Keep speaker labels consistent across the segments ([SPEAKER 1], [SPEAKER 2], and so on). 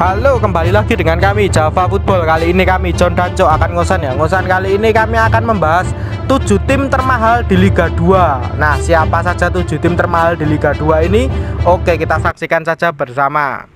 [SPEAKER 1] Halo, kembali lagi dengan kami Java Football. Kali ini kami John dan Cok akan ngosan ya. Ngosan kali ini kami akan membahas 7 tim termahal di Liga 2. Nah, siapa saja 7 tim termahal di Liga 2 ini? Oke, kita saksikan saja bersama.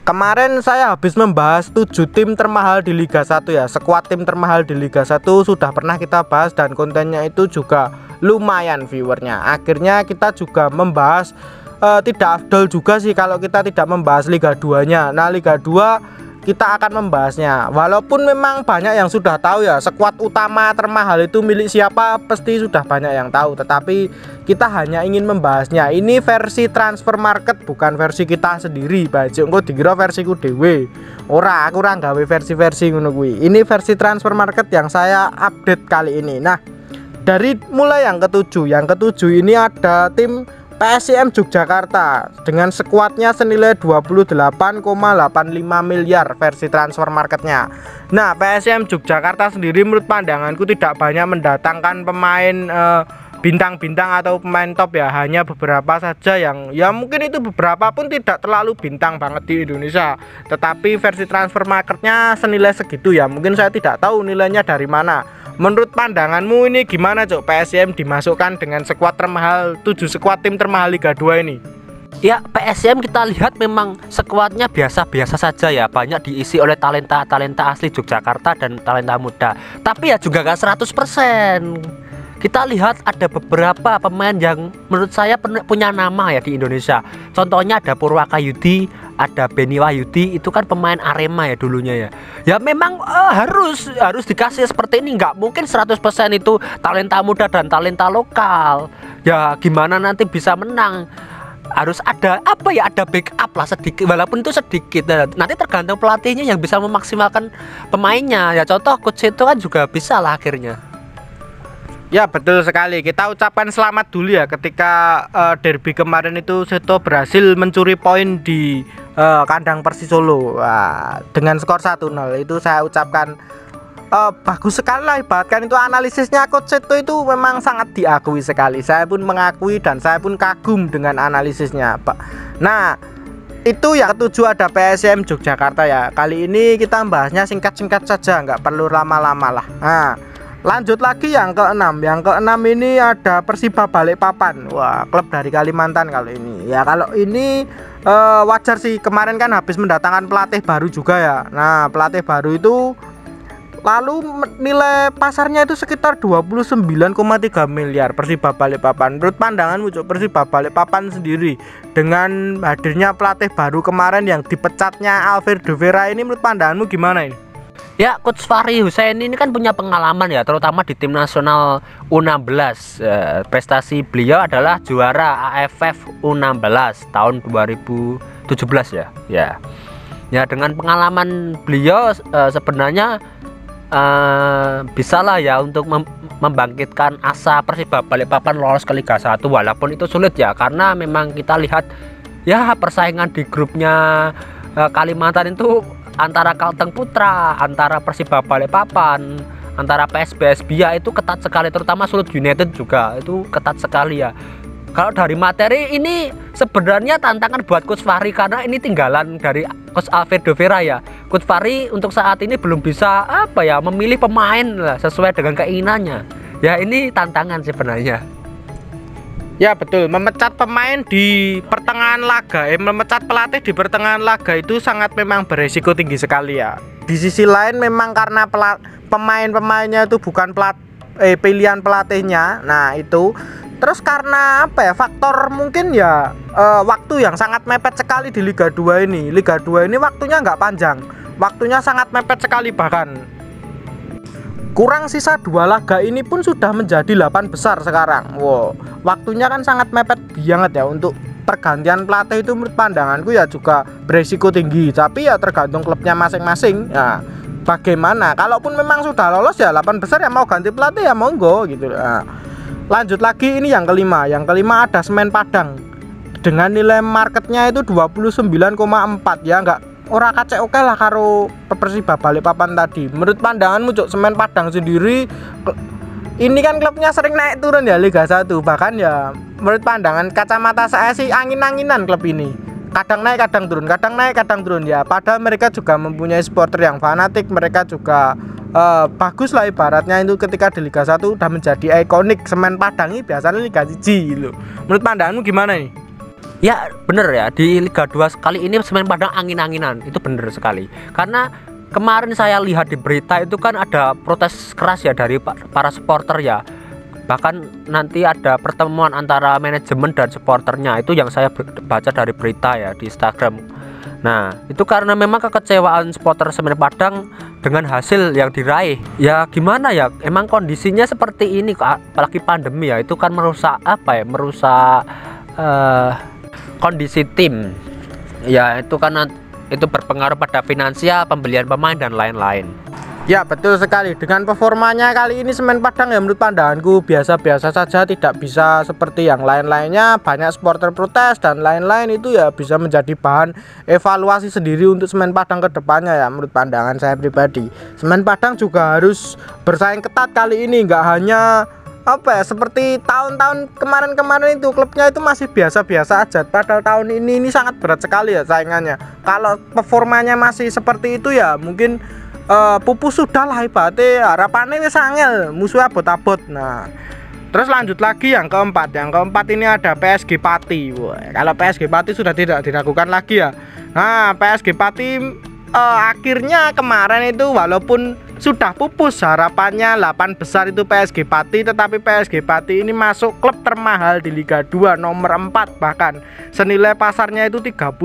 [SPEAKER 1] Kemarin saya habis membahas 7 tim termahal di Liga 1 ya. Skuad tim termahal di Liga 1 sudah pernah kita bahas dan kontennya itu juga lumayan viewernya. Akhirnya kita juga membahas tidak afdol juga sih kalau kita tidak membahas Liga 2-nya. Nah, Liga 2 kita akan membahasnya. Walaupun memang banyak yang sudah tahu ya, skuad utama termahal itu milik siapa pasti sudah banyak yang tahu, tetapi kita hanya ingin membahasnya. Ini versi transfer market, bukan versi kita sendiri. Bajik engko dikira versiku dhewe. Ora, aku ora gawe versi-versi ngono kuwi. Ini versi transfer market yang saya update kali ini. Nah, dari mulai yang ketujuh. Yang ketujuh ini ada tim PSIM Yogyakarta dengan skuadnya senilai 28,85 miliar versi transfer marketnya. Nah, PSIM Yogyakarta sendiri menurut pandanganku tidak banyak mendatangkan pemain bintang-bintang atau pemain top ya, hanya beberapa saja yang ya mungkin itu beberapa pun tidak terlalu bintang banget di Indonesia, tetapi versi transfer marketnya senilai segitu ya. Mungkin saya tidak tahu nilainya dari mana. Menurut pandanganmu ini gimana, Cok? PSIM dimasukkan dengan skuad termahal, 7 skuad tim termahal Liga 2 ini.
[SPEAKER 2] Ya, PSIM kita lihat memang skuadnya biasa-biasa saja ya. Banyak diisi oleh talenta-talenta asli Yogyakarta dan talenta muda. Tapi ya juga gak 100%. Kita lihat ada beberapa pemain yang menurut saya punya nama ya di Indonesia. Contohnya ada Purwakayudi, ada Beni Wahyudi, itu kan pemain Arema ya dulunya ya. Ya memang harus dikasih seperti ini, nggak mungkin 100% itu talenta muda dan talenta lokal. Ya gimana nanti bisa menang? Harus ada apa ya, ada backup lah sedikit, walaupun itu sedikit. Nanti tergantung pelatihnya yang bisa memaksimalkan pemainnya. Ya contoh coach itu kan juga bisa lah akhirnya.
[SPEAKER 1] Ya betul sekali, kita ucapkan selamat dulu ya ketika derby kemarin itu Seto berhasil mencuri poin di kandang Persis Solo. Wah, dengan skor 1-0 itu saya ucapkan bagus sekali lah, ibaratkan itu analisisnya Coach Seto itu memang sangat diakui sekali. Saya pun mengakui dan saya pun kagum dengan analisisnya, Pak. Nah, itu yang ketujuh ada PSIM Yogyakarta ya. Kali ini kita bahasnya singkat-singkat saja, nggak perlu lama-lama lah. Nah, lanjut lagi yang keenam. Yang keenam ini ada Persiba Balikpapan. Wah, klub dari Kalimantan kalau ini. Ya kalau ini wajar sih, kemarin kan habis mendatangkan pelatih baru juga ya. Nah, pelatih baru itu lalu nilai pasarnya itu sekitar 29,3 miliar Persiba Balikpapan. Menurut pandanganmu, Cok, Persiba Balikpapan sendiri dengan hadirnya pelatih baru kemarin yang dipecatnya Alfredo Vera ini, menurut pandanganmu gimana ini?
[SPEAKER 2] Ya, Coach Fahri Husaini ini kan punya pengalaman ya, terutama di tim nasional U16. Prestasi beliau adalah juara AFF U16 tahun 2017 ya. Ya, dengan pengalaman beliau sebenarnya bisalah ya untuk membangkitkan asa Persiba Balikpapan lolos ke Liga 1, walaupun itu sulit ya, karena memang kita lihat ya persaingan di grupnya Kalimantan itu antara Kalteng Putra, antara Persiba Balikpapan, antara PSBS Bia itu ketat sekali, terutama Sulut United juga itu ketat sekali ya. Kalau dari materi ini sebenarnya tantangan buat Coach Fahri, karena ini tinggalan dari Coach Alfredo Vera ya. Coach Fahri untuk saat ini belum bisa memilih pemain lah sesuai dengan keinginannya. Ya ini tantangan sebenarnya.
[SPEAKER 1] Ya betul, memecat pemain di pertengahan laga, memecat pelatih di pertengahan laga itu sangat memang beresiko tinggi sekali ya. Di sisi lain memang karena pemain-pemainnya itu bukan pilihan pelatihnya. Nah itu terus karena faktor mungkin ya waktu yang sangat mepet sekali di Liga 2 ini. Liga 2 ini waktunya nggak panjang, waktunya sangat mepet sekali, bahkan kurang sisa 2 laga ini pun sudah menjadi 8 besar sekarang. Wow, waktunya kan sangat mepet banget ya. Untuk pergantian pelatih itu menurut pandanganku ya juga beresiko tinggi. Tapi ya tergantung klubnya masing-masing. Nah, bagaimana? Kalaupun memang sudah lolos ya 8 besar ya mau ganti pelatih ya monggo gitu. Nah, lanjut lagi ini yang kelima. Yang kelima ada Semen Padang dengan nilai marketnya itu 29,4 ya, nggak ora kacek oke lah karo Persiba Balikpapan tadi. Menurut pandanganmu, Cok, Semen Padang sendiri ini kan klubnya sering naik turun ya Liga 1, bahkan ya menurut pandangan kacamata saya sih angin-anginan klub ini. kadang naik kadang turun, kadang naik kadang turun ya. Padahal mereka juga mempunyai supporter yang fanatik, mereka juga bagus lah ibaratnya itu ketika di Liga 1 udah menjadi ikonik. Semen Padang ini biasanya Liga 1 loh. Menurut pandanganmu gimana nih?
[SPEAKER 2] Ya bener ya, di Liga 2 kali ini Semen Padang angin-anginan, itu bener sekali. Karena kemarin saya lihat di berita itu kan ada protes keras ya dari para supporter ya. Bahkan nanti ada pertemuan antara manajemen dan supporternya, itu yang saya baca dari berita ya di Instagram. Nah itu karena memang kekecewaan supporter Semen Padang dengan hasil yang diraih. Ya gimana ya, emang kondisinya seperti ini, apalagi pandemi ya, itu kan merusak apa ya, merusak kondisi tim ya. Itu kan itu berpengaruh pada finansial, pembelian pemain dan lain-lain.
[SPEAKER 1] Ya betul sekali, dengan performanya kali ini Semen Padang ya menurut pandanganku biasa-biasa saja, tidak bisa seperti yang lain-lainnya. Banyak supporter protes dan lain-lain, itu ya bisa menjadi bahan evaluasi sendiri untuk Semen Padang ke depannya ya menurut pandangan saya pribadi. Semen Padang juga harus bersaing ketat kali ini, nggak hanya apa ya seperti tahun-tahun kemarin-kemarin itu klubnya itu masih biasa-biasa aja. Padahal tahun ini sangat berat sekali ya saingannya. Kalau performanya masih seperti itu ya mungkin pupus sudah lah ibaratnya, harapannya wis angel, musuhnya abot-abot. Nah terus lanjut lagi yang keempat ini ada PSG Pati. Wah, kalau PSG Pati sudah tidak diragukan lagi ya. Nah PSG Pati akhirnya kemarin itu walaupun sudah pupus harapannya 8 besar itu PSG Pati, tetapi PSG Pati ini masuk klub termahal di Liga 2 nomor 4, bahkan senilai pasarnya itu 30,8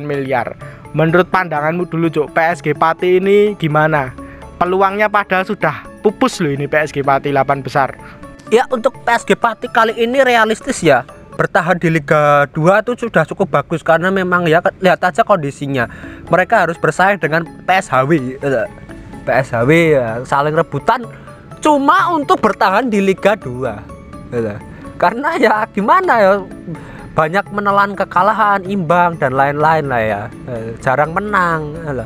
[SPEAKER 1] miliar. Menurut pandanganmu dulu Cuk, PSG Pati ini gimana? Peluangnya padahal sudah pupus loh ini PSG Pati 8 besar.
[SPEAKER 2] Ya untuk PSG Pati kali ini realistis ya, bertahan di Liga 2 itu sudah cukup bagus. Karena memang ya lihat aja kondisinya, mereka harus bersaing dengan PSHW ya, saling rebutan cuma untuk bertahan di Liga 2 gitu. Karena ya gimana ya, banyak menelan kekalahan, imbang dan lain-lain lah ya, jarang menang gitu.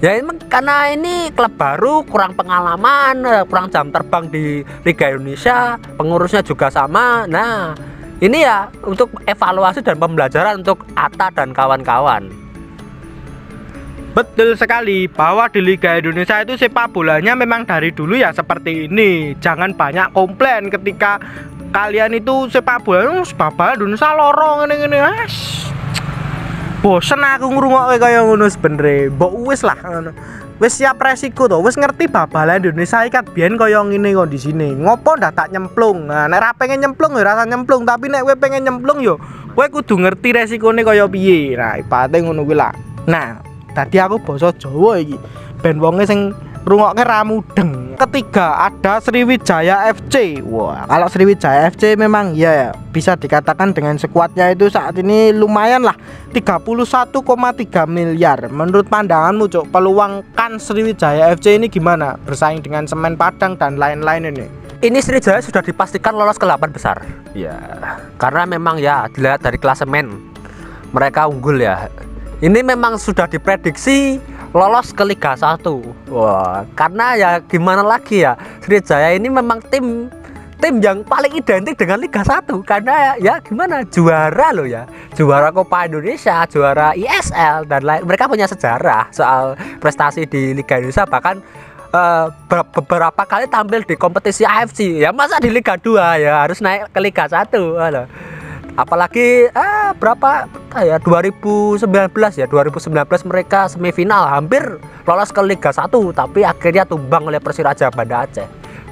[SPEAKER 2] Ya emang karena ini klub baru, kurang pengalaman, kurang jam terbang di Liga Indonesia, pengurusnya juga sama. Nah ini ya untuk evaluasi dan pembelajaran untuk Atta dan kawan-kawan.
[SPEAKER 1] Betul sekali bahwa di Liga Indonesia itu sepak bolanya memang dari dulu ya seperti ini. Jangan banyak komplain ketika kalian itu sepak bola babal Indonesia lorong ngene-ngene. Bosen aku ngrungokke kaya ngono sebenere. Mbok wis lah ngono. Wis siap resiko to, wis ngerti babalan Indonesia iki kan biyen kaya ngene kondisine. Ngopo ndak tak nyemplung. Nah, nek ra pengen nyemplung ya rasa nyemplung, tapi nek kowe pengen nyemplung yo kowe kudu ngerti resikone kaya piye. Nah, ipate ngono kuwi lah. Nah, tadi aku basa Jawa iki ben wonge sing rungokke ra mudeng. Ketiga ada Sriwijaya FC. Wah, kalau Sriwijaya FC memang ya bisa dikatakan dengan skuadnya itu saat ini lumayan lah, 31,3 miliar. Menurut pandanganmu Cuk, peluang kan Sriwijaya FC ini gimana bersaing dengan Semen Padang dan lain-lain ini?
[SPEAKER 2] Ini Sriwijaya sudah dipastikan lolos ke 8 besar. Ya, karena memang ya dilihat dari klasemen mereka unggul ya. Ini memang sudah diprediksi lolos ke Liga 1. Wah, karena ya gimana lagi ya, Sriwijaya ini memang tim yang paling identik dengan Liga 1. Karena ya gimana, juara loh ya, juara Copa Indonesia, juara ISL dan lain. Mereka punya sejarah soal prestasi di Liga Indonesia, bahkan beberapa kali tampil di kompetisi AFC. Ya masa di Liga 2 ya harus naik ke Liga 1. Apalagi berapa ya 2019 mereka semifinal hampir lolos ke Liga 1, tapi akhirnya tumbang oleh Persiraja Banda Aceh.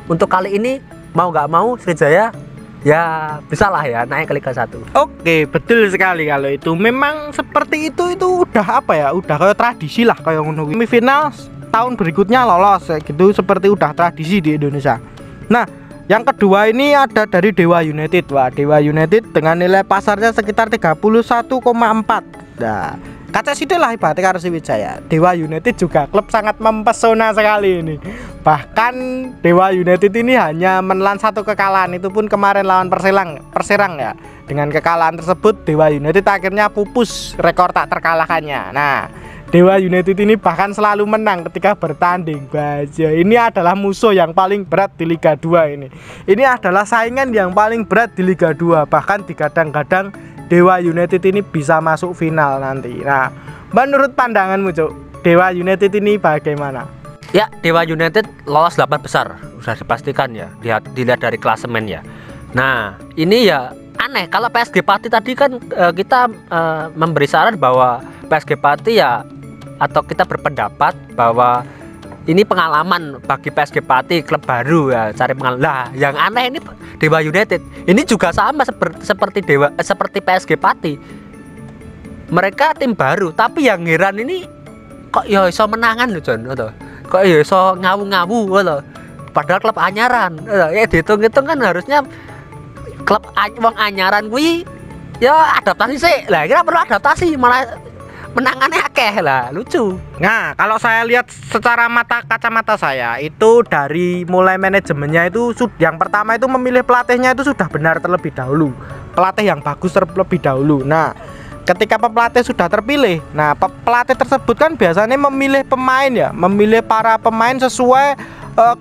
[SPEAKER 2] Untuk kali ini mau nggak mau Sriwijaya ya bisa lah ya naik ke Liga 1.
[SPEAKER 1] Oke, betul sekali. Kalau itu memang seperti itu udah apa ya, udah kayak tradisi lah, kayak ngono. Semifinal tahun berikutnya lolos kayak gitu, seperti udah tradisi di Indonesia. Nah yang kedua ini ada dari Dewa United. Wah, Dewa United dengan nilai pasarnya sekitar 31,4. Nah, kaca sidik lah ibaratnya karo Sriwijaya. Dewa United juga klub sangat mempesona sekali ini. Bahkan Dewa United ini hanya menelan 1 kekalahan, itu pun kemarin lawan Perserang ya. Dengan kekalahan tersebut Dewa United akhirnya pupus rekor tak terkalahkannya. Nah, Dewa United ini bahkan selalu menang ketika bertanding. Baja, ini adalah musuh yang paling berat di Liga 2 ini. Ini adalah saingan yang paling berat di Liga 2. Bahkan digadang-gadang Dewa United ini bisa masuk final nanti. Nah, menurut pandanganmu Cuk, Dewa United ini bagaimana?
[SPEAKER 2] Ya, Dewa United lolos 8 besar, sudah dipastikan ya, dilihat dari klasemen ya. Nah, ini ya aneh, kalau PSG Pati tadi kan kita memberi saran bahwa PSG Pati ya, atau kita berpendapat bahwa ini pengalaman bagi PSG Pati, klub baru ya, cari pengalaman. Lah, yang aneh ini Dewa United. Ini juga sama seperti PSG Pati. Mereka tim baru, tapi yang heran ini kok ya iso menangan lho, Jon. Kok ya iso ngawu-ngawu lho. Padahal klub anyaran. Ya dihitung-hitung kan harusnya klub wong anyaran kuwi ya adaptasi sih. Lah, kira perlu adaptasi malah menangannya akeh lah, lucu.
[SPEAKER 1] Nah, kalau saya lihat secara kacamata saya itu dari mulai manajemennya itu yang pertama itu memilih pelatihnya itu sudah benar terlebih dahulu. Pelatih yang bagus terlebih dahulu. Nah, ketika pelatih sudah terpilih, nah pelatih tersebut kan biasanya memilih pemain ya, memilih para pemain sesuai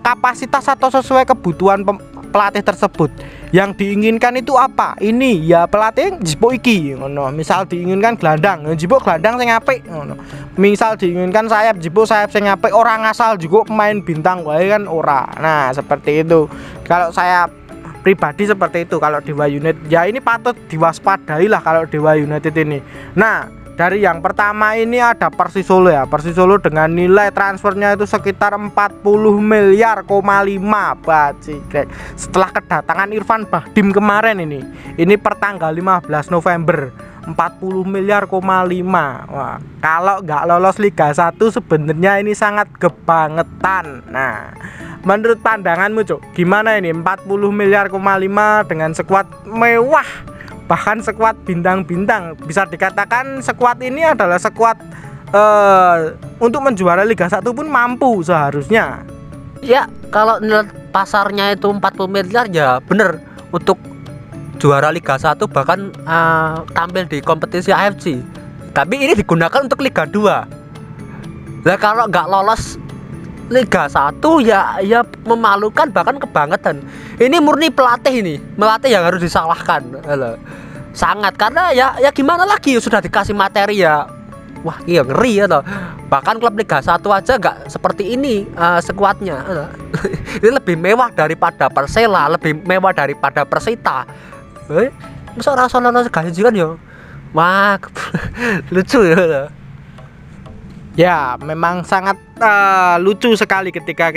[SPEAKER 1] kapasitas atau sesuai kebutuhan pelatih tersebut. Yang diinginkan itu apa? Ini ya pelatih jipo iki ngono. Misal diinginkan gelandang, jipo gelandang sing apik ngono. Misal diinginkan sayap, jipo sayap sing apik, orang ngasal juga pemain bintang wae kan ora. Nah, seperti itu. Kalau saya pribadi seperti itu kalau Dewa United. Ya ini patut diwaspadai lah kalau Dewa United ini. Nah, dari yang pertama ini ada Persisolo ya. Persisolo dengan nilai transfernya itu sekitar 40 miliar, 5 bacikrek. Setelah kedatangan Irfan Bahdim kemarin ini pertanggal 15 November 40 miliar, 5. Wah, kalau nggak lolos Liga 1 sebenarnya ini sangat kebangetan. Nah, menurut pandanganmu Cuk, gimana ini 40 miliar, 5 dengan skuad mewah, bahkan skuad bintang-bintang? Bisa dikatakan skuad ini adalah skuad untuk menjuara Liga 1 pun mampu seharusnya.
[SPEAKER 2] Ya, kalau nilai pasarnya itu 40 miliar ya bener untuk juara Liga 1, bahkan tampil di kompetisi AFC. Tapi ini digunakan untuk Liga 2. Nah, kalau nggak lolos Liga 1 ya memalukan, bahkan kebangetan. Ini murni pelatih yang harus disalahkan. Sangat, karena ya gimana lagi, sudah dikasih materi ya. Wah, iya ngeri ya toh. Bahkan klub Liga 1 aja nggak seperti ini skuadnya. Ini lebih mewah daripada Persela, lebih mewah daripada Persita. Masa rasa-rasa gaji kan ya. Wah, lucu ya.
[SPEAKER 1] Ya, memang sangat lucu sekali ketika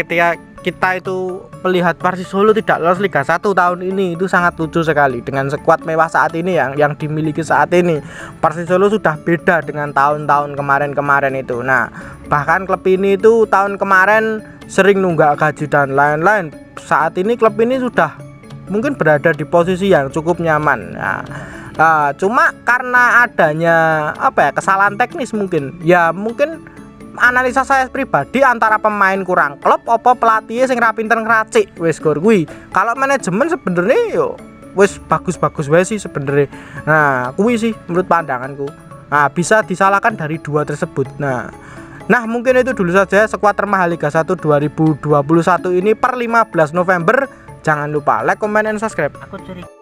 [SPEAKER 1] kita itu melihat Persisolo tidak lolos Liga 1 tahun ini. Itu sangat lucu sekali dengan skuad mewah saat ini yang dimiliki saat ini. Persisolo sudah beda dengan tahun-tahun kemarin itu. Nah, bahkan klub ini itu tahun kemarin sering nunggak gaji dan lain-lain. Saat ini klub ini sudah mungkin berada di posisi yang cukup nyaman. Cuma karena adanya kesalahan teknis mungkin analisa saya pribadi antara pemain kurang klub apa pelatih sing ra pinter ngracik wis gor kuwi. Kalau manajemen sebenarnya yo wis bagus-bagus wae sih sebenarnya. Nah, kuwi sih menurut pandanganku. Nah, bisa disalahkan dari dua tersebut. Nah, mungkin itu dulu saja skuad termahal Liga 1 2021 ini per 15 November. Jangan lupa like, comment, and subscribe.
[SPEAKER 2] Aku curi.